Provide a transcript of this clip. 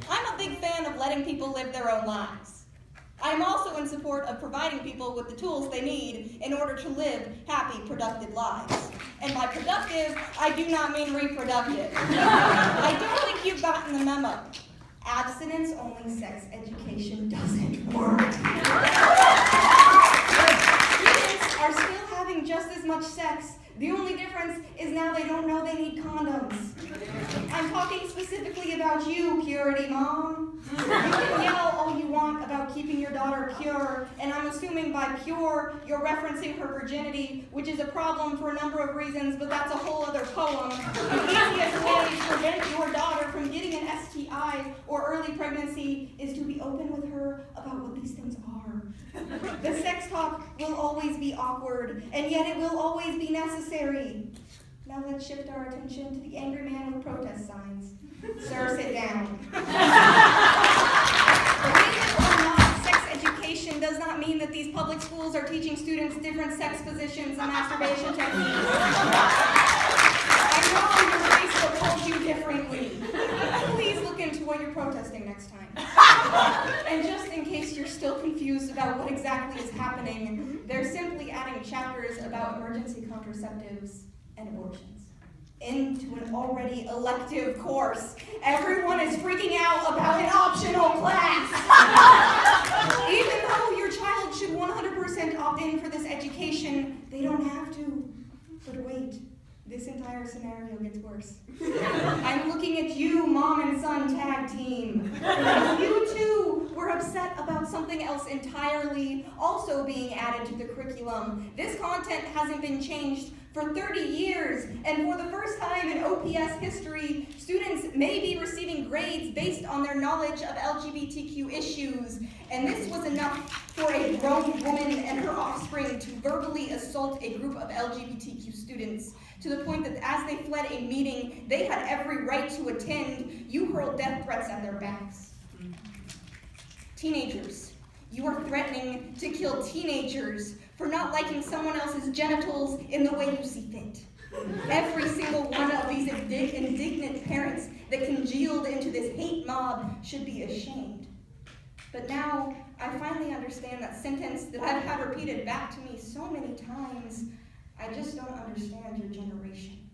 I'm a big fan of letting people live their own lives. I'm also in support of providing people with the tools they need in order to live happy, productive lives. And by productive, I do not mean reproductive. I don't think you've gotten the memo. Abstinence-only sex education doesn't work. Students are still having just as much sex. The only difference is now they don't know they need condoms. I'm talking specifically about you, Purity Mom. You can yell all you want about keeping your daughter pure, and I'm assuming by pure, you're referencing her virginity, which is a problem for a number of reasons, but that's a whole other poem. The easiest way to prevent your daughter from getting an STI or early pregnancy is to be open with her about what these things are. The sex talk will always be awkward, and yet it will always be necessary. Now let's shift our attention to the angry man with protest signs. Sir, sit down. Believe it or not, sex education does not mean that these public schools are teaching students different sex positions and masturbation techniques. I know your Facebook told you differently. Please look into what you're protesting next time. And just in case you're still confused about what exactly is happening, they're simply adding chapters about emergency contraceptives and abortions into an already elective course. Everyone is freaking out about an optional class. Even though your child should 100% opt in for this education, they don't have to. But wait, this entire scenario gets worse. I'm looking at you, mom and son tag team. You too were upset about something else entirely also being added to the curriculum. This content hasn't been changed for 30 years, and for the first time in OPS history, students may be receiving grades based on their knowledge of LGBTQ issues. And this was enough for a grown woman and her offspring to verbally assault a group of LGBTQ students, to the point that as they fled a meeting they had every right to attend, you hurled death threats at their backs. Teenagers, you are threatening to kill teenagers for not liking someone else's genitals in the way you see fit. Every single one of these indignant parents that congealed into this hate mob should be ashamed. But now, I finally understand that sentence that I've had repeated back to me so many times. I just don't understand your generation.